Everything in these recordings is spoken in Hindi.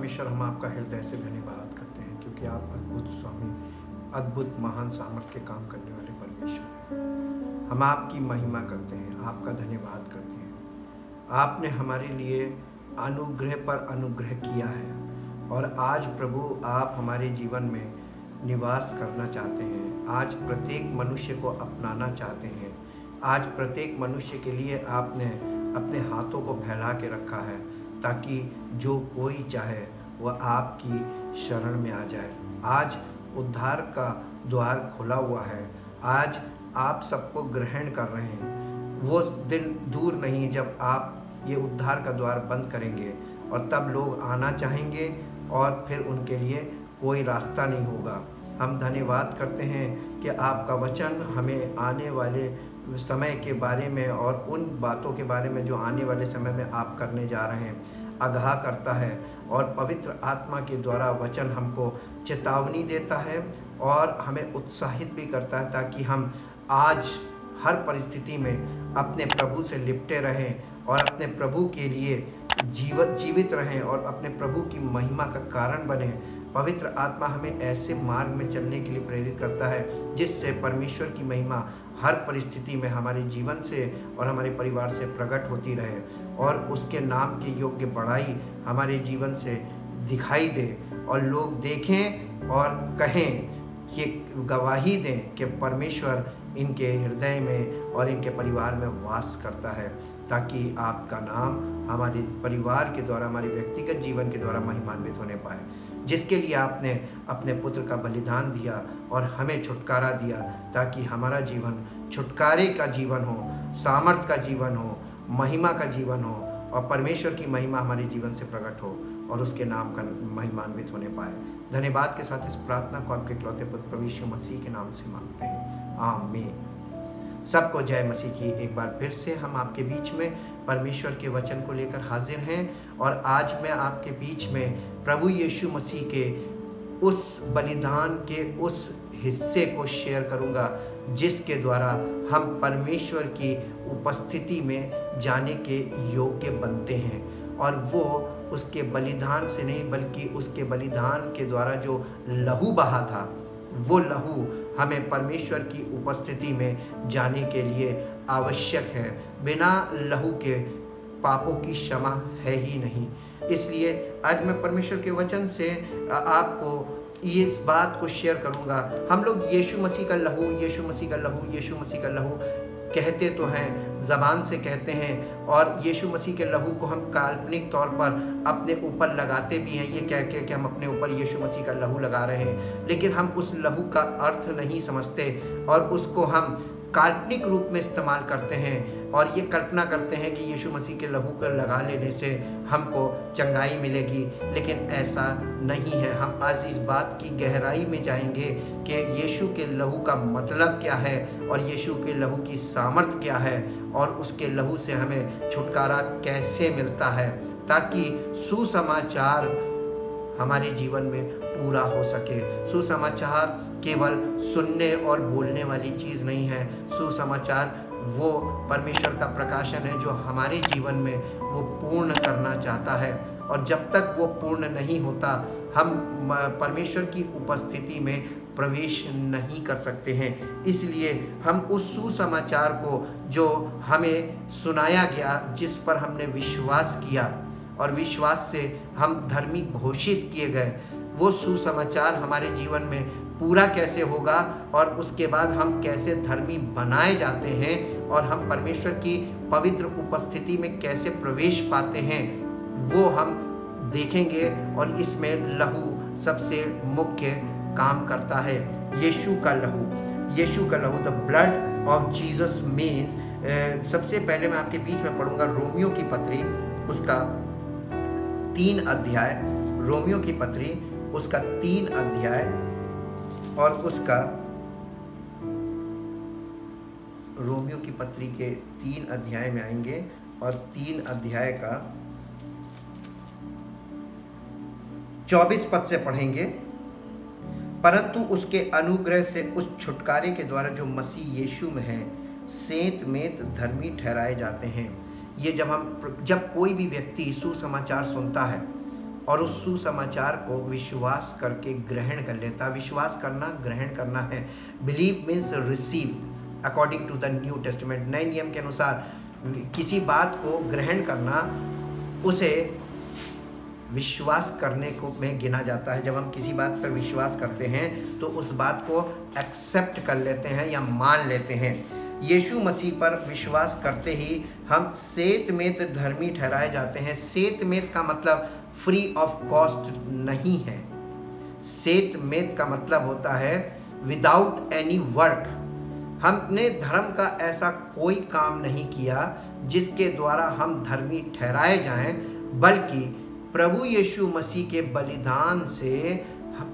परमेश्वर, हम आपका हृदय से धन्यवाद करते हैं क्योंकि आप अद्भुत स्वामी, अद्भुत महान सामर्थ्य के काम करने वाले परमेश्वर हैं। हम आपकी महिमा करते हैं, आपका धन्यवाद करते हैं। आपने हमारे लिए अनुग्रह पर अनुग्रह किया है और आज प्रभु आप हमारे जीवन में निवास करना चाहते हैं। आज प्रत्येक मनुष्य को अपनाना चाहते हैं। आज प्रत्येक मनुष्य के लिए आपने अपने हाथों को फैला के रखा है ताकि जो कोई चाहे वह आपकी शरण में आ जाए। आज उद्धार का द्वार खुला हुआ है। आज आप सबको ग्रहण कर रहे हैं। वो दिन दूर नहीं जब आप ये उद्धार का द्वार बंद करेंगे और तब लोग आना चाहेंगे और फिर उनके लिए कोई रास्ता नहीं होगा। हम धन्यवाद करते हैं कि आपका वचन हमें आने वाले समय के बारे में और उन बातों के बारे में जो आने वाले समय में आप करने जा रहे हैं आगाह करता है और पवित्र आत्मा के द्वारा वचन हमको चेतावनी देता है और हमें उत्साहित भी करता है ताकि हम आज हर परिस्थिति में अपने प्रभु से लिपटे रहें और अपने प्रभु के लिए जीवित रहें और अपने प्रभु की महिमा का कारण बने। पवित्र आत्मा हमें ऐसे मार्ग में चलने के लिए प्रेरित करता है जिससे परमेश्वर की महिमा हर परिस्थिति में हमारे जीवन से और हमारे परिवार से प्रकट होती रहे और उसके नाम के योग्य बड़ाई हमारे जीवन से दिखाई दे और लोग देखें और कहें, ये गवाही दें कि परमेश्वर इनके हृदय में और इनके परिवार में वास करता है, ताकि आपका नाम हमारे परिवार के द्वारा, हमारे व्यक्तिगत जीवन के द्वारा महिमान्वित होने पाए, जिसके लिए आपने अपने पुत्र का बलिदान दिया और हमें छुटकारा दिया ताकि हमारा जीवन छुटकारे का जीवन हो, सामर्थ का जीवन हो, महिमा का जीवन हो और परमेश्वर की महिमा हमारे जीवन से प्रकट हो और उसके नाम का महिमान्वित होने पाए। धन्यवाद के साथ इस प्रार्थना को आपके इकलौते पुत्र प्रभु यीशु मसीह के नाम से मांगते हैं, आमीन। सबको जय मसीह की। एक बार फिर से हम आपके बीच में परमेश्वर के वचन को लेकर हाजिर हैं और आज मैं आपके बीच में प्रभु यीशु मसीह के उस बलिदान के उस हिस्से को शेयर करूंगा जिसके द्वारा हम परमेश्वर की उपस्थिति में जाने के योग्य बनते हैं। और वो उसके बलिदान से नहीं बल्कि उसके बलिदान के द्वारा जो लहू बहा था, वो लहू हमें परमेश्वर की उपस्थिति में जाने के लिए आवश्यक है। बिना लहू के पापों की क्षमा है ही नहीं। इसलिए आज मैं परमेश्वर के वचन से आपको ये इस बात को शेयर करूंगा। हम लोग यीशु मसीह का लहू, यीशु मसीह का लहू, यीशु मसीह का लहू कहते तो हैं, ज़बान से कहते हैं और यीशु मसीह के लहू को हम काल्पनिक तौर पर अपने ऊपर लगाते भी हैं, ये कह के कि हम अपने ऊपर यीशु मसीह का लहू लगा रहे हैं, लेकिन हम उस लहू का अर्थ नहीं समझते और उसको हम काल्पनिक रूप में इस्तेमाल करते हैं और ये कल्पना करते हैं कि यीशु मसीह के लहू को लगा लेने से हमको चंगाई मिलेगी, लेकिन ऐसा नहीं है। हम आज इस बात की गहराई में जाएंगे कि यीशु के लहू का मतलब क्या है और यीशु के लहू की सामर्थ क्या है और उसके लहू से हमें छुटकारा कैसे मिलता है, ताकि सुसमाचार हमारे जीवन में पूरा हो सके। सुसमाचार केवल सुनने और बोलने वाली चीज़ नहीं है। सुसमाचार वो परमेश्वर का प्रकाशन है जो हमारे जीवन में वो पूर्ण करना चाहता है और जब तक वो पूर्ण नहीं होता हम परमेश्वर की उपस्थिति में प्रवेश नहीं कर सकते हैं। इसलिए हम उस सुसमाचार को जो हमें सुनाया गया, जिस पर हमने विश्वास किया और विश्वास से हम धर्मी घोषित किए गए, वो सुसमाचार हमारे जीवन में पूरा कैसे होगा और उसके बाद हम कैसे धर्मी बनाए जाते हैं और हम परमेश्वर की पवित्र उपस्थिति में कैसे प्रवेश पाते हैं, वो हम देखेंगे। और इसमें लहू सबसे मुख्य काम करता है। यीशु का लहू, यीशु का लहू, the blood of Jesus means, सबसे पहले मैं आपके बीच में पढ़ूंगा रोमियो की पत्री उसका 3 अध्याय, रोमियो की पत्री उसका 3 अध्याय और उसका रोमियो की पत्री के 3 अध्याय में आएंगे और 3 अध्याय का 24 पद से पढ़ेंगे। परंतु उसके अनुग्रह से उस छुटकारे के द्वारा जो मसीह यीशु में है सेंत मेंत धर्मी ठहराए जाते हैं। ये जब कोई भी व्यक्ति सुसमाचार सुनता है, और उस सुसमाचार को विश्वास करके ग्रहण कर लेता। विश्वास करना, ग्रहण करना है। Believe means receive according to the New Testament. नए नियम के अनुसार किसी बात को ग्रहण करना उसे विश्वास करने को में गिना जाता है। जब हम किसी बात पर विश्वास करते हैं तो उस बात को एक्सेप्ट कर लेते हैं या मान लेते हैं। यीशु मसीह पर विश्वास करते ही हम सेतमेत धर्मी ठहराए जाते हैं। सेतमेत का मतलब फ्री ऑफ कॉस्ट नहीं है। सेतमेत का मतलब होता है विदाउट एनी वर्क। हमने धर्म का ऐसा कोई काम नहीं किया जिसके द्वारा हम धर्मी ठहराए जाएं, बल्कि प्रभु यीशु मसीह के बलिदान से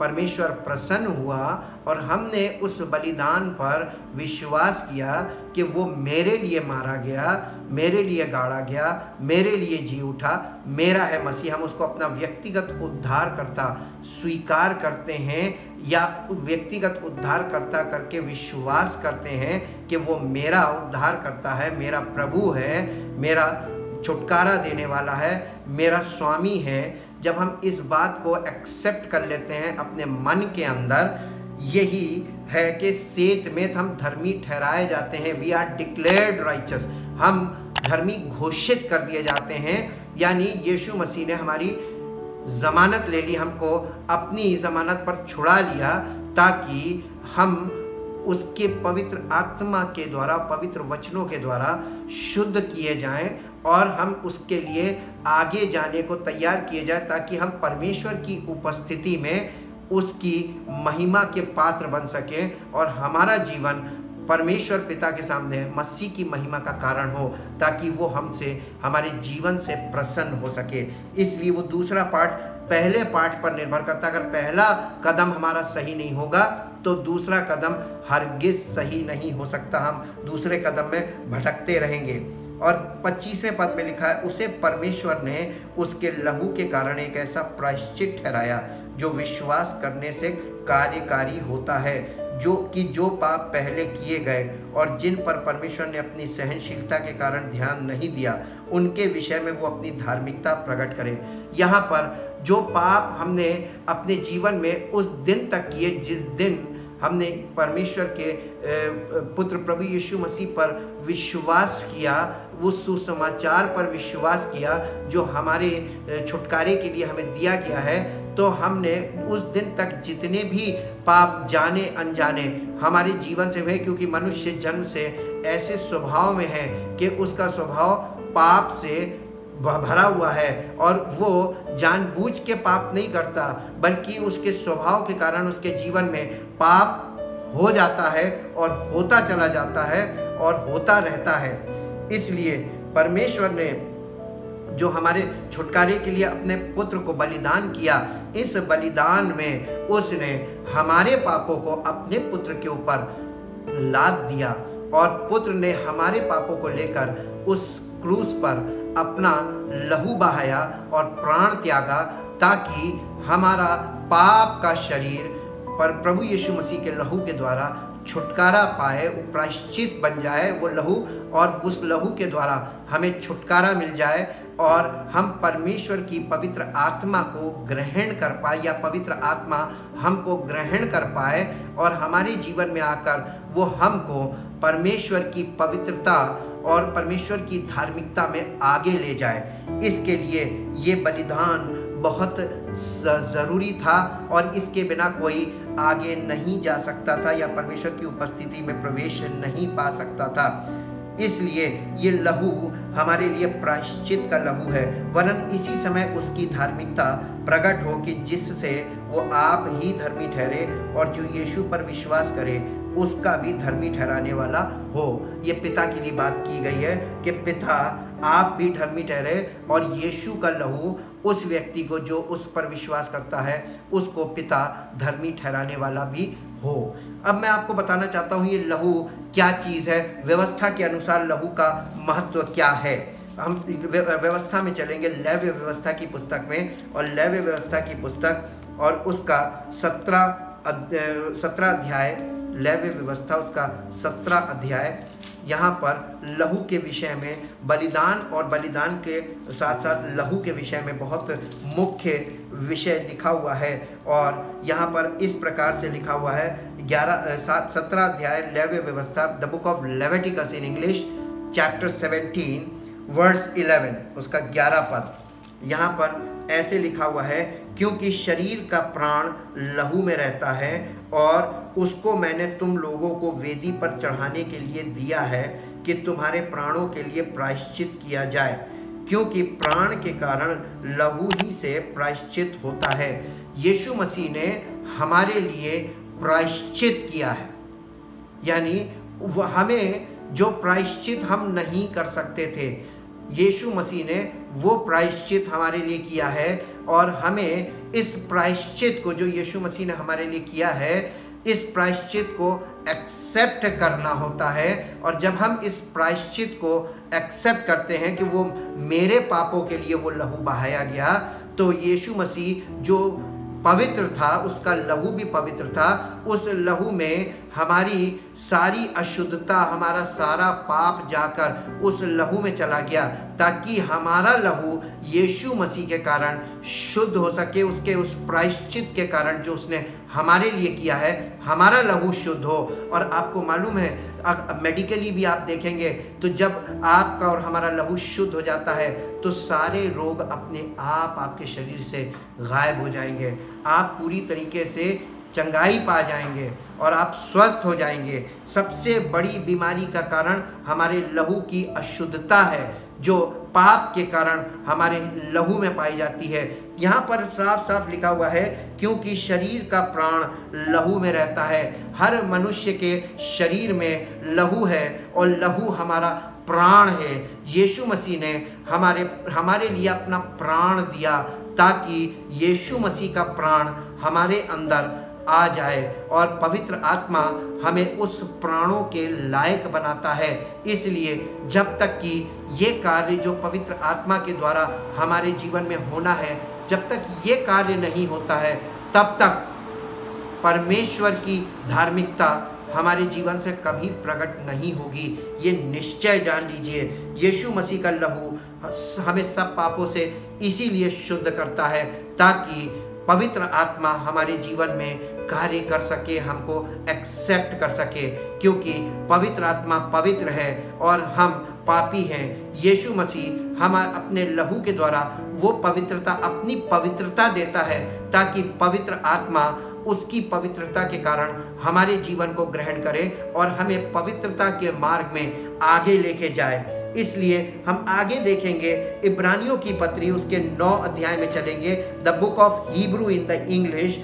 परमेश्वर प्रसन्न हुआ और हमने उस बलिदान पर विश्वास किया कि वो मेरे लिए मारा गया, मेरे लिए गाड़ा गया, मेरे लिए जी उठा, मेरा है मसीह। हम उसको अपना व्यक्तिगत उद्धारकर्ता स्वीकार करते हैं या व्यक्तिगत उद्धारकर्ता करके विश्वास करते हैं कि वो मेरा उद्धारकर्ता है, मेरा प्रभु है, मेरा छुटकारा देने वाला है, मेरा स्वामी है। जब हम इस बात को एक्सेप्ट कर लेते हैं अपने मन के अंदर, यही है कि सेतमेत हम धर्मी ठहराए जाते हैं। We are declared righteous. हम धर्मी घोषित कर दिए जाते हैं, यानी यीशु मसीह ने हमारी जमानत ले ली, हमको अपनी जमानत पर छुड़ा लिया ताकि हम उसके पवित्र आत्मा के द्वारा, पवित्र वचनों के द्वारा शुद्ध किए जाएं और हम उसके लिए आगे जाने को तैयार किए जाए, ताकि हम परमेश्वर की उपस्थिति में उसकी महिमा के पात्र बन सकें और हमारा जीवन परमेश्वर पिता के सामने मसीह की महिमा का कारण हो, ताकि वो हमसे, हमारे जीवन से प्रसन्न हो सके। इसलिए वो दूसरा पार्ट पहले पार्ट पर निर्भर करता है। अगर पहला कदम हमारा सही नहीं होगा तो दूसरा कदम हरगिज सही नहीं हो सकता। हम दूसरे कदम में भटकते रहेंगे। और 25वें पद में लिखा है, उसे परमेश्वर ने उसके लहू के कारण एक ऐसा प्रायश्चित ठहराया जो विश्वास करने से कार्यकारी होता है, जो पाप पहले किए गए और जिन पर परमेश्वर ने अपनी सहनशीलता के कारण ध्यान नहीं दिया, उनके विषय में वो अपनी धार्मिकता प्रकट करे। यहाँ पर जो पाप हमने अपने जीवन में उस दिन तक किए जिस दिन हमने परमेश्वर के पुत्र प्रभु यीशु मसीह पर विश्वास किया, उस सुसमाचार पर विश्वास किया जो हमारे छुटकारे के लिए हमें दिया गया है, तो हमने उस दिन तक जितने भी पाप जाने अनजाने हमारे जीवन से हुए, क्योंकि मनुष्य जन्म से ऐसे स्वभाव में है कि उसका स्वभाव पाप से भरा हुआ है और वो जानबूझ के पाप नहीं करता, बल्कि उसके स्वभाव के कारण उसके जीवन में पाप हो जाता है और होता चला जाता है और होता रहता है। इसलिए परमेश्वर ने जो हमारे छुटकारे के लिए अपने पुत्र को बलिदान किया, इस बलिदान में उसने हमारे पापों को अपने पुत्र के ऊपर लाद दिया और पुत्र ने हमारे पापों को लेकर उस क्रूस पर अपना लहू बहाया और प्राण त्यागा, ताकि हमारा पाप का शरीर पर प्रभु यीशु मसीह के लहू के द्वारा छुटकारा पाए, प्रायश्चित बन जाए वो लहू, और उस लहू के द्वारा हमें छुटकारा मिल जाए और हम परमेश्वर की पवित्र आत्मा को ग्रहण कर पाए, या पवित्र आत्मा हमको ग्रहण कर पाए और हमारे जीवन में आकर वो हमको परमेश्वर की पवित्रता और परमेश्वर की धार्मिकता में आगे ले जाए। इसके लिए ये बलिदान बहुत ज़रूरी था और इसके बिना कोई आगे नहीं जा सकता था या परमेश्वर की उपस्थिति में प्रवेश नहीं पा सकता था। इसलिए ये लहू हमारे लिए प्रायश्चित का लहू है, वरन इसी समय उसकी धार्मिकता प्रकट हो कि जिससे वो आप ही धर्मी ठहरे और जो यीशु पर विश्वास करे उसका भी धर्मी ठहराने वाला हो। ये पिता के लिए बात की गई है कि पिता आप भी धर्मी ठहरे और यीशु का लहू उस व्यक्ति को जो उस पर विश्वास करता है उसको पिता धर्मी ठहराने वाला भी हो। अब मैं आपको बताना चाहता हूँ ये लहू क्या चीज़ है, व्यवस्था के अनुसार लहू का महत्व क्या है। हम व्यवस्था में चलेंगे, लेव्य व्यवस्था की पुस्तक में, और लेव्य व्यवस्था की पुस्तक और उसका 17 अध्याय, लेव्य व्यवस्था उसका 17 अध्याय यहाँ पर लहू के विषय में, बलिदान और बलिदान के साथ साथ लहू के विषय में बहुत मुख्य विषय लिखा हुआ है। और यहाँ पर इस प्रकार से लिखा हुआ है 17 अध्याय लेवी व्यवस्था, the book of Leviticus in English, chapter 17 verse 11, उसका 11 पद। यहाँ पर ऐसे लिखा हुआ है, क्योंकि शरीर का प्राण लहू में रहता है और उसको मैंने तुम लोगों को वेदी पर चढ़ाने के लिए दिया है कि तुम्हारे प्राणों के लिए प्रायश्चित किया जाए, क्योंकि प्राण के कारण लहू ही से प्रायश्चित होता है। यीशु मसीह ने हमारे लिए प्रायश्चित किया है, यानी हमें जो प्रायश्चित हम नहीं कर सकते थे, यीशु मसीह ने वो प्रायश्चित हमारे लिए किया है। और हमें इस प्रायश्चित को जो यीशु मसीह ने हमारे लिए किया है, इस प्रायश्चित को एक्सेप्ट करना होता है। और जब हम इस प्रायश्चित को एक्सेप्ट करते हैं कि वो मेरे पापों के लिए वो लहू बहाया गया, तो यीशु मसीह जो पवित्र था, उसका लहू भी पवित्र था। उस लहू में हमारी सारी अशुद्धता, हमारा सारा पाप जाकर उस लहू में चला गया, ताकि हमारा लहू यीशु मसीह के कारण शुद्ध हो सके। उसके उस प्रायश्चित के कारण जो उसने हमारे लिए किया है, हमारा लहू शुद्ध हो। और आपको मालूम है, मेडिकली भी आप देखेंगे तो जब आपका और हमारा लहू शुद्ध हो जाता है तो सारे रोग अपने आप आपके शरीर से गायब हो जाएंगे। आप पूरी तरीके से चंगाई पा जाएंगे और आप स्वस्थ हो जाएंगे। सबसे बड़ी बीमारी का कारण हमारे लहू की अशुद्धता है, जो पाप के कारण हमारे लहू में पाई जाती है। यहाँ पर साफ साफ लिखा हुआ है, क्योंकि शरीर का प्राण लहू में रहता है। हर मनुष्य के शरीर में लहू है और लहू हमारा प्राण है। यीशु मसीह ने हमारे लिए अपना प्राण दिया, ताकि यीशु मसीह का प्राण हमारे अंदर आ जाए और पवित्र आत्मा हमें उस प्राणों के लायक बनाता है। इसलिए जब तक कि ये कार्य जो पवित्र आत्मा के द्वारा हमारे जीवन में होना है, जब तक ये कार्य नहीं होता है, तब तक परमेश्वर की धार्मिकता हमारे जीवन से कभी प्रकट नहीं होगी। ये निश्चय जान लीजिए। यीशु मसीह का लहू हमें सब पापों से इसीलिए शुद्ध करता है, ताकि पवित्र आत्मा हमारे जीवन में कार्य कर सके, हमको एक्सेप्ट कर सके। क्योंकि पवित्र आत्मा पवित्र है और हम पापी हैं। यीशु मसीह हम अपने लहू के द्वारा वो पवित्रता, अपनी पवित्रता देता है, ताकि पवित्र आत्मा उसकी पवित्रता के कारण हमारे जीवन को ग्रहण करे और हमें पवित्रता के मार्ग में आगे लेके जाए। इसलिए हम आगे देखेंगे, इब्रानियों की पत्री उसके 9 अध्याय में चलेंगे, the book of Hebrews in the English,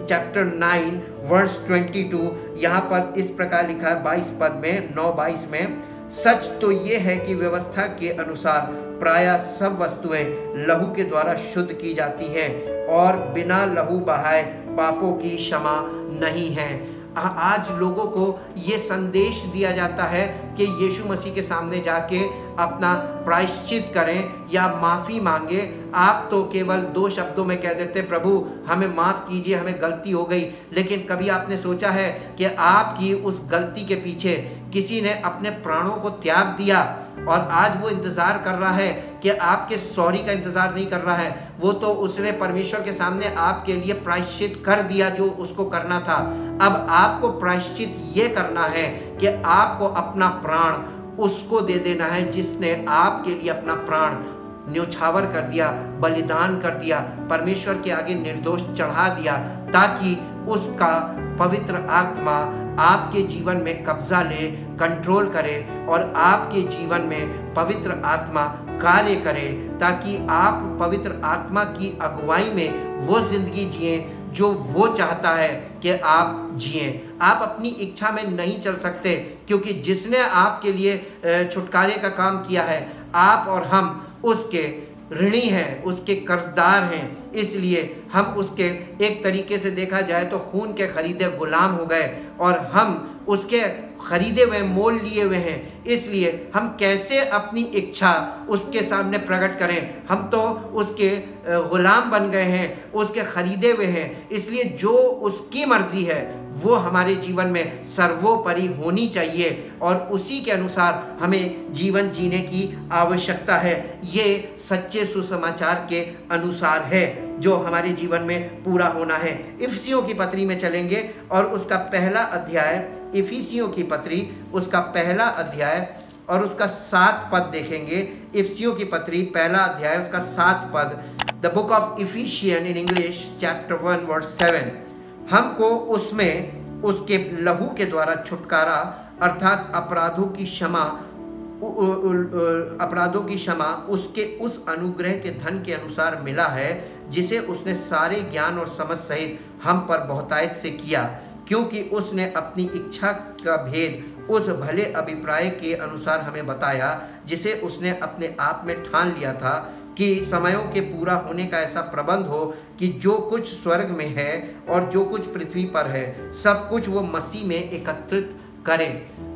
chapter 9 verse 22। यहाँ पर इस प्रकार लिखा है 22 पद में, 9:22 में, सच तो ये है कि व्यवस्था के अनुसार प्रायः सब वस्तुएं लहू के द्वारा शुद्ध की जाती हैं और बिना लहू बहाए पापों की क्षमा नहीं है। आज लोगों को ये संदेश दिया जाता है कि यीशु मसीह के सामने जाके अपना प्रायश्चित करें या माफ़ी मांगे। आप तो केवल 2 शब्दों में कह देते, प्रभु हमें माफ़ कीजिए, हमें गलती हो गई। लेकिन कभी आपने सोचा है कि आपकी उस गलती के पीछे किसी ने अपने प्राणों को त्याग दिया और आज वो इंतज़ार कर रहा है कि आपके सॉरी का इंतज़ार नहीं कर रहा है। वो तो उसने परमेश्वर के सामने आपके लिए प्रायश्चित कर दिया जो उसको करना था। अब आपको प्रायश्चित ये करना है कि आपको अपना प्राण उसको दे देना है जिसने आपके लिए अपना प्राण न्योछावर कर दिया, बलिदान कर दिया, परमेश्वर के आगे निर्दोष चढ़ा दिया, ताकि उसका पवित्र आत्मा आपके जीवन में कब्जा ले, कंट्रोल करे और आपके जीवन में पवित्र आत्मा कार्य करे, ताकि आप पवित्र आत्मा की अगुवाई में वो जिंदगी जिए जो वो चाहता है कि आप जिए। आप अपनी इच्छा में नहीं चल सकते, क्योंकि जिसने आपके लिए छुटकारे का काम किया है, आप और हम उसके ऋणी हैं, उसके कर्जदार हैं। इसलिए हम उसके एक तरीके से देखा जाए तो खून के खरीदे गुलाम हो गए और हम उसके खरीदे हुए मोल लिए हुए हैं। इसलिए हम कैसे अपनी इच्छा उसके सामने प्रकट करें? हम तो उसके गुलाम बन गए हैं, उसके खरीदे हुए हैं। इसलिए जो उसकी मर्जी है वो हमारे जीवन में सर्वोपरि होनी चाहिए और उसी के अनुसार हमें जीवन जीने की आवश्यकता है। ये सच्चे सुसमाचार के अनुसार है जो हमारे जीवन में पूरा होना है। इफिसियों की पत्री में चलेंगे और उसका पहला अध्याय, इफिसियों की पत्री उसका पहला अध्याय और उसका 7 पद देखेंगे। इफिसियों की पत्री पहला अध्याय उसका 7 पद, the book of Ephesian in English chapter 1 verse 7। हमको उसमें उसके लहू के द्वारा छुटकारा अर्थात अपराधों की क्षमा उसके उस अनुग्रह के धन के अनुसार मिला है जिसे उसने सारे ज्ञान और समझ सहित हम पर बहुतायत से किया, क्योंकि उसने अपनी इच्छा का भेद उस भले अभिप्राय के अनुसार हमें बताया जिसे उसने अपने आप में ठान लिया था कि समयों के पूरा होने का ऐसा प्रबंध हो कि जो कुछ स्वर्ग में है और जो कुछ पृथ्वी पर है सब कुछ वो मसीह में एकत्रित करे।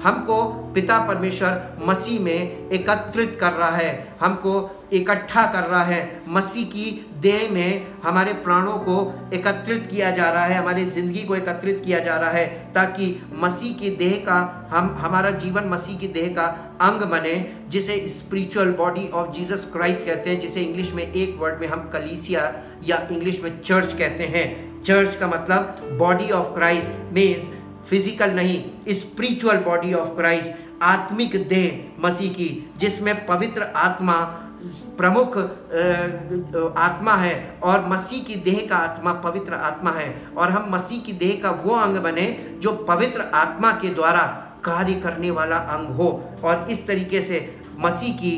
हमको पिता परमेश्वर मसीह में एकत्रित कर रहा है, हमको इकट्ठा कर रहा है। मसीह की देह में हमारे प्राणों को एकत्रित किया जा रहा है, हमारी ज़िंदगी को एकत्रित किया जा रहा है ताकि मसीह की देह का हमारा जीवन मसीह की देह का अंग बने, जिसे spiritual body of Jesus Christ कहते हैं, जिसे इंग्लिश में एक वर्ड में हम कलीसिया या इंग्लिश में चर्च कहते हैं। चर्च का मतलब body of Christ means physical नहीं, स्पिरिचुअल बॉडी ऑफ क्राइस्ट, आत्मिक देह मसीह की, जिसमें पवित्र आत्मा प्रमुख आत्मा है और मसीह की देह का आत्मा पवित्र आत्मा है। और हम मसीह की देह का वो अंग बने जो पवित्र आत्मा के द्वारा कार्य करने वाला अंग हो। और इस तरीके से मसीह की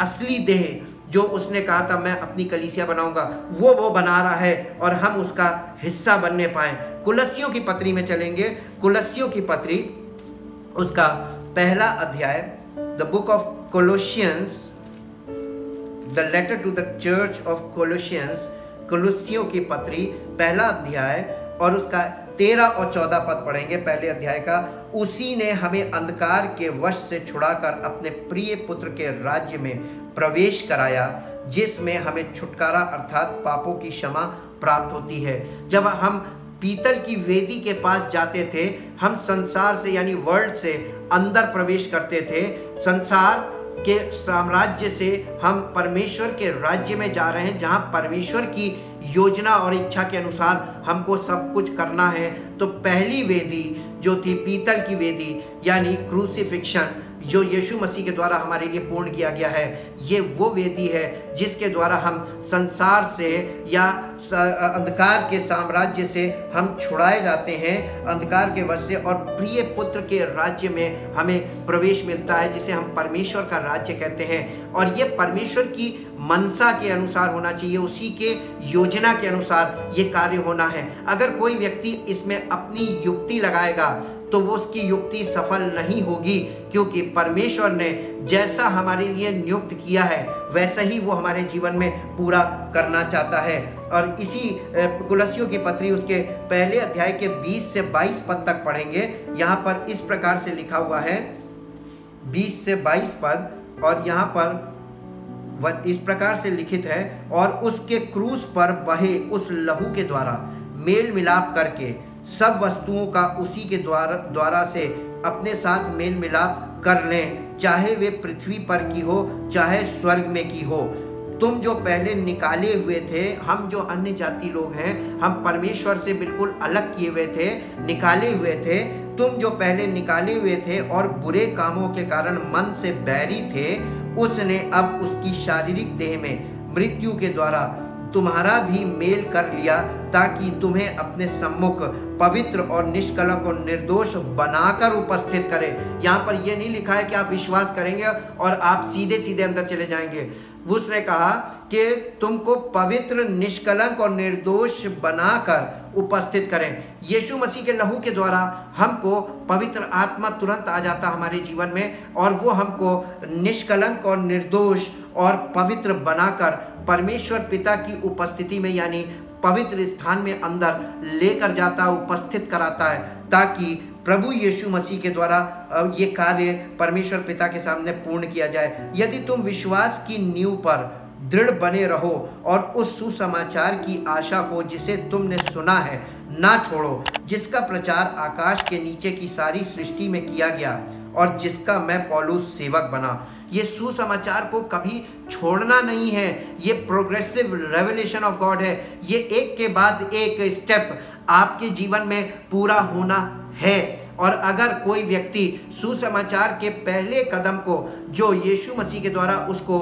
असली देह जो उसने कहा था मैं अपनी कलीसिया बनाऊंगा, वो बना रहा है और हम उसका हिस्सा बनने पाए। कुलस्सियों की पत्री में चलेंगे। कुलस्सियों की पत्री उसका पहला अध्याय, the book of Colossians, the letter to the church of Colossians, कुलस्सियों की पत्री पहला अध्याय और उसका 13 और 14 पद पढ़ेंगे पहले अध्याय का। उसी ने हमें अंधकार के वश से छुड़ाकर अपने प्रिय पुत्र के राज्य में प्रवेश कराया, जिसमें हमें छुटकारा अर्थात पापों की क्षमा प्राप्त होती है। जब हम पीतल की वेदी के पास जाते थे, हम संसार से यानी वर्ल्ड से अंदर प्रवेश करते थे। संसार के साम्राज्य से हम परमेश्वर के राज्य में जा रहे हैं, जहां परमेश्वर की योजना और इच्छा के अनुसार हमको सब कुछ करना है। तो पहली वेदी जो थी पीतल की वेदी यानी क्रूसिफिक्शन, जो यीशु मसीह के द्वारा हमारे लिए पूर्ण किया गया है, ये वो वेदी है जिसके द्वारा हम संसार से या अंधकार के साम्राज्य से हम छुड़ाए जाते हैं, अंधकार के वश से, और प्रिय पुत्र के राज्य में हमें प्रवेश मिलता है, जिसे हम परमेश्वर का राज्य कहते हैं। और ये परमेश्वर की मनसा के अनुसार होना चाहिए, उसी के योजना के अनुसार ये कार्य होना है। अगर कोई व्यक्ति इसमें अपनी युक्ति लगाएगा तो वो उसकी युक्ति सफल नहीं होगी, क्योंकि परमेश्वर ने जैसा हमारे लिए नियुक्त किया है वैसा ही वो हमारे जीवन में पूरा करना चाहता है। और इसी कुलस्सियों की पत्री उसके पहले अध्याय के 20 से 22 पद तक पढ़ेंगे। यहाँ पर इस प्रकार से लिखा हुआ है 20 से 22 पद, और यहाँ पर इस प्रकार से लिखित है, और उसके क्रूस पर बहे उस लहू के द्वारा मेल मिलाप करके सब वस्तुओं का उसी के द्वारा से अपने साथ मेल मिलाप कर लें, चाहे वे पृथ्वी पर की हो चाहे स्वर्ग में की हो। तुम जो पहले निकाले हुए थे, हम जो अन्य जाति लोग हैं, हम परमेश्वर से बिल्कुल अलग किए हुए थे, निकाले हुए थे। तुम जो पहले निकाले हुए थे और बुरे कामों के कारण मन से बैरी थे, उसने अब उसकी शारीरिक देह में मृत्यु के द्वारा तुम्हारा भी मेल कर लिया, ताकि तुम्हें अपने सम्मुख पवित्र और निष्कलंक और निर्दोष बनाकर उपस्थित करे। यहाँ पर यह नहीं लिखा है कि आप विश्वास करेंगे और आप सीधे सीधे अंदर चले जाएंगे। उसने कहा कि तुमको पवित्र, निष्कलंक और निर्दोष बनाकर उपस्थित करें। यीशु मसीह के लहू के द्वारा हमको पवित्र आत्मा तुरंत आ जाता हमारे जीवन में, और वो हमको निष्कलंक और निर्दोष और पवित्र बनाकर परमेश्वर पिता की उपस्थिति में यानी पवित्र स्थान में अंदर लेकर जाता है, उपस्थित कराता है, ताकि प्रभु यीशु मसीह के द्वारा ये कार्य परमेश्वर पिता के सामने पूर्ण किया जाए। यदि तुम विश्वास की नींव पर दृढ़ बने रहो और उस सुसमाचार की आशा को जिसे तुमने सुना है ना छोड़ो, जिसका प्रचार आकाश के नीचे की सारी सृष्टि में किया गया और जिसका मैं पौलुस सेवक बना। ये सुसमाचार को कभी छोड़ना नहीं है। ये प्रोग्रेसिव रेवलेशन ऑफ गॉड है। ये एक के बाद एक स्टेप आपके जीवन में पूरा होना है। और अगर कोई व्यक्ति सुसमाचार के पहले कदम को जो यीशु मसीह के द्वारा उसको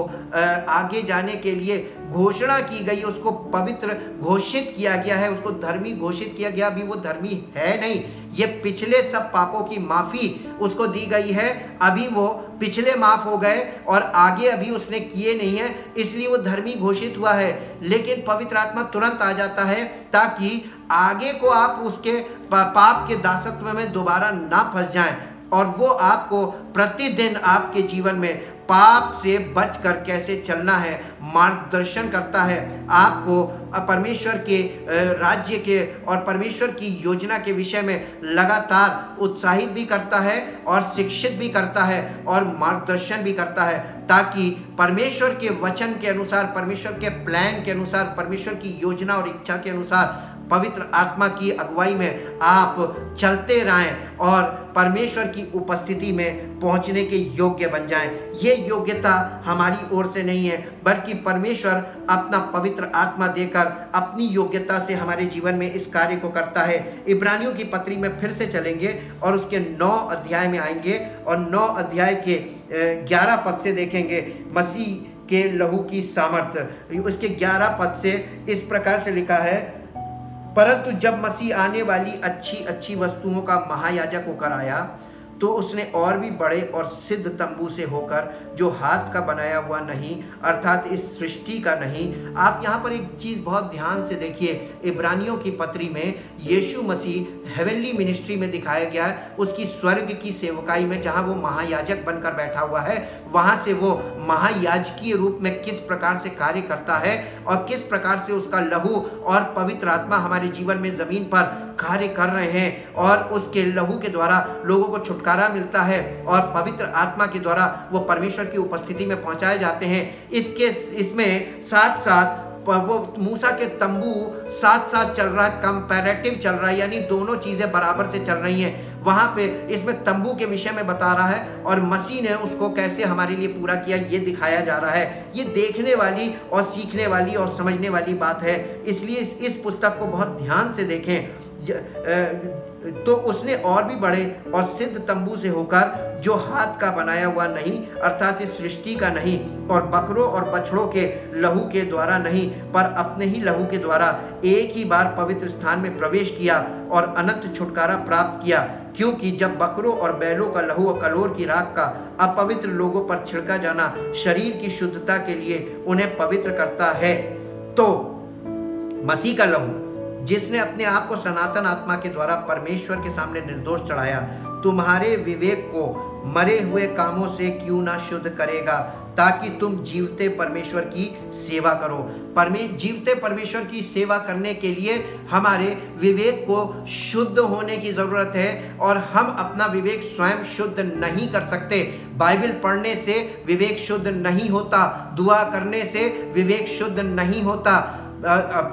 आगे जाने के लिए घोषणा की गई, उसको पवित्र घोषित किया गया है, उसको धर्मी घोषित किया गया, अभी वो धर्मी है नहीं। ये पिछले सब पापों की माफ़ी उसको दी गई है, अभी वो पिछले माफ़ हो गए और आगे अभी उसने किए नहीं है, इसलिए वो धर्मी घोषित हुआ है। लेकिन पवित्र आत्मा तुरंत आ जाता है ताकि आगे को आप उसके पाप के दासत्व में दोबारा ना फंस जाएं, और वो आपको प्रतिदिन आपके जीवन में पाप से बचकर कैसे चलना है मार्गदर्शन करता है। आपको परमेश्वर के राज्य के और परमेश्वर की योजना के विषय में लगातार उत्साहित भी करता है और शिक्षित भी करता है और मार्गदर्शन भी करता है, ताकि परमेश्वर के वचन के अनुसार, परमेश्वर के प्लान के अनुसार, परमेश्वर की योजना और इच्छा के अनुसार पवित्र आत्मा की अगुवाई में आप चलते रहें और परमेश्वर की उपस्थिति में पहुंचने के योग्य बन जाएं। ये योग्यता हमारी ओर से नहीं है, बल्कि परमेश्वर अपना पवित्र आत्मा देकर अपनी योग्यता से हमारे जीवन में इस कार्य को करता है। इब्रानियों की पत्री में फिर से चलेंगे और उसके 9 अध्याय में आएंगे और 9 अध्याय के 11 पद से देखेंगे मसीह के लहू की सामर्थ्य। उसके 11 पद से इस प्रकार से लिखा है, परंतु जब मसीह आने वाली अच्छी वस्तुओं का महायाजक होकर आया, तो उसने और भी बड़े और सिद्ध तंबू से होकर, जो हाथ का बनाया हुआ नहीं अर्थात इस सृष्टि का नहीं। आप यहाँ पर एक चीज़ बहुत ध्यान से देखिए, इब्रानियों की पत्री में यीशु मसीह हेवनली मिनिस्ट्री में दिखाया गया है, उसकी स्वर्ग की सेवकाई में जहाँ वो महायाजक बनकर बैठा हुआ है, वहाँ से वो महायाजकीय रूप में किस प्रकार से कार्य करता है और किस प्रकार से उसका लहू और पवित्र आत्मा हमारे जीवन में ज़मीन पर कार्य कर रहे हैं, और उसके लहू के द्वारा लोगों को छुटकारा मिलता है और पवित्र आत्मा के द्वारा वो परमेश्वर की उपस्थिति में पहुंचाए जाते हैं। इसमें साथ साथ वो मूसा के तंबू साथ साथ चल रहा है, कंपैरेटिव चल रहा है, यानी दोनों चीज़ें बराबर से चल रही हैं। वहाँ पे इसमें तंबू के विषय में बता रहा है और मसीह ने उसको कैसे हमारे लिए पूरा किया ये दिखाया जा रहा है। ये देखने वाली और सीखने वाली और समझने वाली बात है, इसलिए इस पुस्तक को बहुत ध्यान से देखें। तो उसने और भी बड़े और सिद्ध तंबू से होकर, जो हाथ का बनाया हुआ नहीं अर्थात इस सृष्टि का नहीं, और बकरों और बछड़ों के लहू के द्वारा नहीं पर अपने ही लहू के द्वारा एक ही बार पवित्र स्थान में प्रवेश किया और अनंत छुटकारा प्राप्त किया। क्योंकि जब बकरों और बैलों का लहू और कलोर की राख का अपवित्र लोगों पर छिड़का जाना शरीर की शुद्धता के लिए उन्हें पवित्र करता है, तो मसीह का लहू जिसने अपने आप को सनातन आत्मा के द्वारा परमेश्वर के सामने निर्दोष चढ़ाया, तुम्हारे विवेक को मरे हुए कामों से क्यों ना शुद्ध करेगा, ताकि तुम जीवते परमेश्वर की सेवा करो। जीवते परमेश्वर की सेवा करने के लिए हमारे विवेक को शुद्ध होने की ज़रूरत है, और हम अपना विवेक स्वयं शुद्ध नहीं कर सकते। बाइबल पढ़ने से विवेक शुद्ध नहीं होता, दुआ करने से विवेक शुद्ध नहीं होता,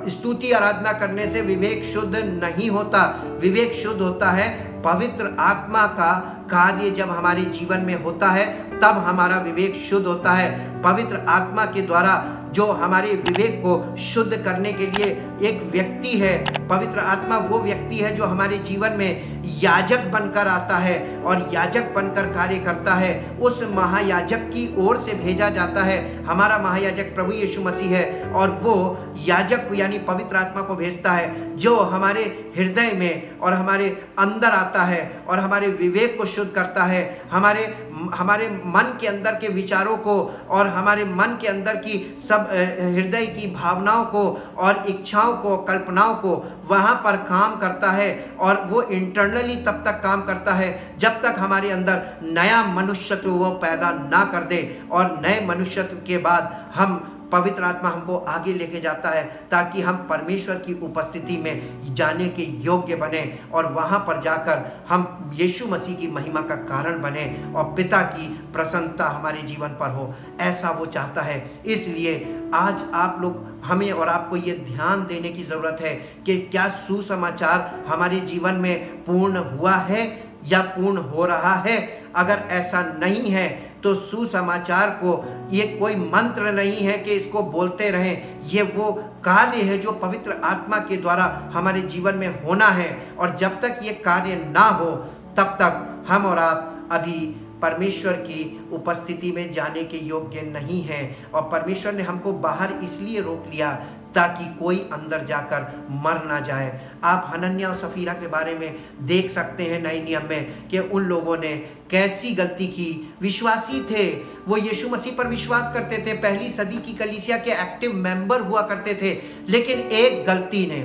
स्तुति आराधना करने से विवेक शुद्ध नहीं होता। विवेक शुद्ध होता है पवित्र आत्मा का कार्य जब हमारे जीवन में होता है, तब हमारा विवेक शुद्ध होता है। पवित्र आत्मा के द्वारा जो हमारे विवेक को शुद्ध करने के लिए एक व्यक्ति है, पवित्र आत्मा वो व्यक्ति है जो हमारे जीवन में याजक बनकर आता है और याजक बनकर कार्य करता है। उस महायाजक की ओर से भेजा जाता है। हमारा महायाजक प्रभु यीशु मसीह है, और वो याजक यानी पवित्र आत्मा को भेजता है, जो हमारे हृदय में और हमारे अंदर आता है और हमारे विवेक को शुद्ध करता है, हमारे मन के अंदर के विचारों को और हमारे मन के अंदर की सब हृदय की भावनाओं को और इच्छाओं को, कल्पनाओं को वहाँ पर काम करता है। और वो इंटरनली तब तक काम करता है जब तक हमारे अंदर नया मनुष्यत्व वो पैदा ना कर दे, और नए मनुष्यत्व के बाद हम पवित्र आत्मा हमको आगे लेके जाता है ताकि हम परमेश्वर की उपस्थिति में जाने के योग्य बने और वहाँ पर जाकर हम यीशु मसीह की महिमा का कारण बने और पिता की प्रसन्नता हमारे जीवन पर हो, ऐसा वो चाहता है। इसलिए आज आप लोग हमें और आपको ये ध्यान देने की ज़रूरत है कि क्या सुसमाचार हमारे जीवन में पूर्ण हुआ है या पूर्ण हो रहा है। अगर ऐसा नहीं है तो सुसमाचार को ये कोई मंत्र नहीं है कि इसको बोलते रहें, ये वो कार्य है जो पवित्र आत्मा के द्वारा हमारे जीवन में होना है। और जब तक ये कार्य ना हो तब तक हम और आप अभी परमेश्वर की उपस्थिति में जाने के योग्य नहीं हैं। और परमेश्वर ने हमको बाहर इसलिए रोक लिया ताकि कोई अंदर जाकर मर ना जाए। आप हनन्याह और सफीरा के बारे में देख सकते हैं नए नियम में कि उन लोगों ने कैसी गलती की। विश्वासी थे, वो यीशु मसीह पर विश्वास करते थे, पहली सदी की कलीसिया के एक्टिव मेंबर हुआ करते थे, लेकिन एक गलती ने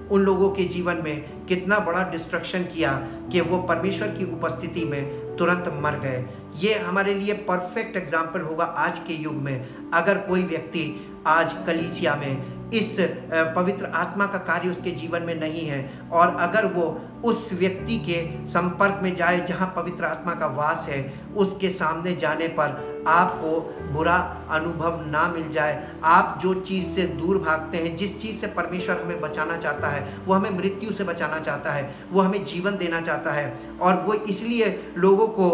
उन लोगों के जीवन में कितना बड़ा डिस्ट्रक्शन किया कि वो परमेश्वर की उपस्थिति में तुरंत मर गए। ये हमारे लिए परफेक्ट एग्जाम्पल होगा आज के युग में। अगर कोई व्यक्ति आज कलीसिया में इस पवित्र आत्मा का कार्य उसके जीवन में नहीं है और अगर वो उस व्यक्ति के संपर्क में जाए जहाँ पवित्र आत्मा का वास है, उसके सामने जाने पर आपको बुरा अनुभव ना मिल जाए। आप जो चीज़ से दूर भागते हैं, जिस चीज़ से परमेश्वर हमें बचाना चाहता है, वो हमें मृत्यु से बचाना चाहता है, वो हमें जीवन देना चाहता है। और वो इसलिए लोगों को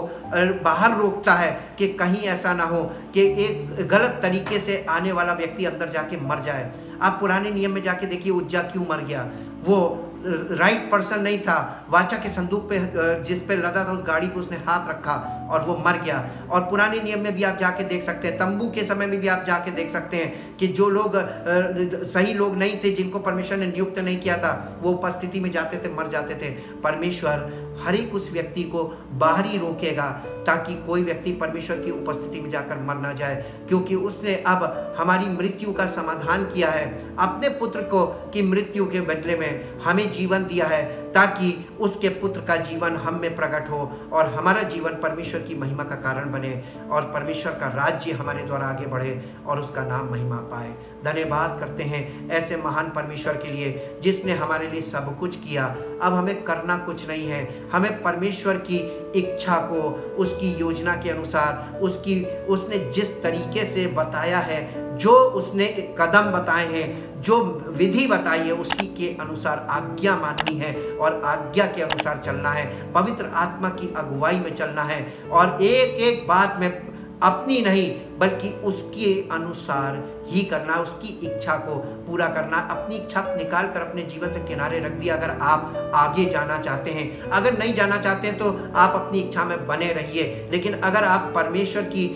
बाहर रोकता है कि कहीं ऐसा ना हो कि एक गलत तरीके से आने वाला व्यक्ति अंदर जाके मर जाए। आप पुराने नियम में जाके देखिए उज्जा क्यों मर गया। वो राइट पर्सन नहीं था। वाचा के संदूक पे जिस पे लदा था उस गाड़ी पे उसने हाथ रखा और वो मर गया। और पुराने नियम में भी आप जाके देख सकते हैं, तंबू के समय में भी आप जाके देख सकते हैं कि जो लोग सही लोग नहीं थे, जिनको परमेश्वर ने नियुक्त नहीं किया था, वो उपस्थिति में जाते थे, मर जाते थे। परमेश्वर हर एक उस व्यक्ति को बाहर ही रोकेगा ताकि कोई व्यक्ति परमेश्वर की उपस्थिति में जाकर मर ना जाए, क्योंकि उसने अब हमारी मृत्यु का समाधान किया है। अपने पुत्र को की मृत्यु के बदले में हमें जीवन दिया है ताकि उसके पुत्र का जीवन हम में प्रकट हो और हमारा जीवन परमेश्वर की महिमा का कारण बने और परमेश्वर का राज्य हमारे द्वारा आगे बढ़े और उसका नाम महिमा पाए। धन्यवाद करते हैं ऐसे महान परमेश्वर के लिए जिसने हमारे लिए सब कुछ किया। अब हमें करना कुछ नहीं है, हमें परमेश्वर की इच्छा को उसकी योजना के अनुसार उसने जिस तरीके से बताया है, जो उसने कदम बताए हैं, जो विधि बताई है, उसी के अनुसार आज्ञा माननी है और आज्ञा के अनुसार चलना है। पवित्र आत्मा की अगुवाई में चलना है और एक एक बात में अपनी नहीं बल्कि उसके अनुसार ही करना, उसकी इच्छा को पूरा करना। अपनी इच्छा निकाल कर अपने जीवन से किनारे रख दिया। अगर आप आगे जाना चाहते हैं, अगर नहीं जाना चाहते हैं तो आप अपनी इच्छा में बने रहिए, लेकिन अगर आप परमेश्वर की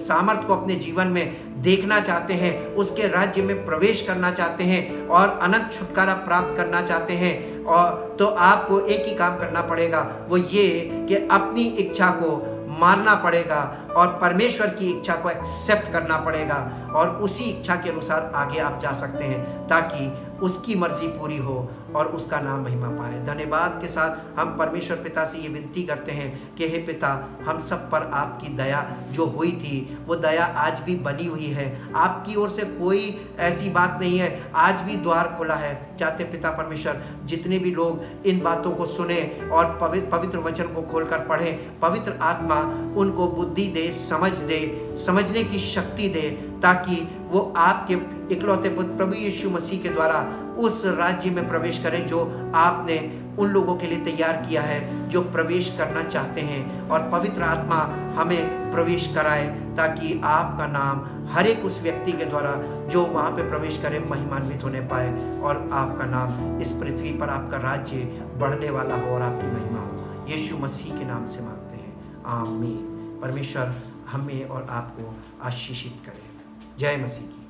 सामर्थ को अपने जीवन में देखना चाहते हैं, उसके राज्य में प्रवेश करना चाहते हैं और अनंत छुटकारा प्राप्त करना चाहते हैं, और तो आपको एक ही काम करना पड़ेगा, वो ये कि अपनी इच्छा को मारना पड़ेगा और परमेश्वर की इच्छा को एक्सेप्ट करना पड़ेगा और उसी इच्छा के अनुसार आगे आप जा सकते हैं ताकि उसकी मर्जी पूरी हो और उसका नाम महिमा पाए। धन्यवाद के साथ हम परमेश्वर पिता से ये विनती करते हैं कि हे पिता, हम सब पर आपकी दया जो हुई थी वो दया आज भी बनी हुई है। आपकी ओर से कोई ऐसी बात नहीं है, आज भी द्वार खुला है। चाहते पिता परमेश्वर जितने भी लोग इन बातों को सुने और पवित्र वचन को खोलकर पढ़ें, पवित्र आत्मा उनको बुद्धि दे, समझ दे, समझने की शक्ति दे ताकि वो आपके इकलौते पुत्र प्रभु यीशु मसीह के द्वारा उस राज्य में प्रवेश करें जो आपने उन लोगों के लिए तैयार किया है जो प्रवेश करना चाहते हैं। और पवित्र आत्मा हमें प्रवेश कराए ताकि आपका नाम हर एक उस व्यक्ति के द्वारा जो वहाँ पे प्रवेश करे महिमान्वित होने पाए और आपका नाम इस पृथ्वी पर, आपका राज्य बढ़ने वाला हो और आपकी महिमा हो। यीशु मसीह के नाम से मांगते हैं, आमीन। परमेश्वर हमें और आपको आशीषित करे। जय मसीह की।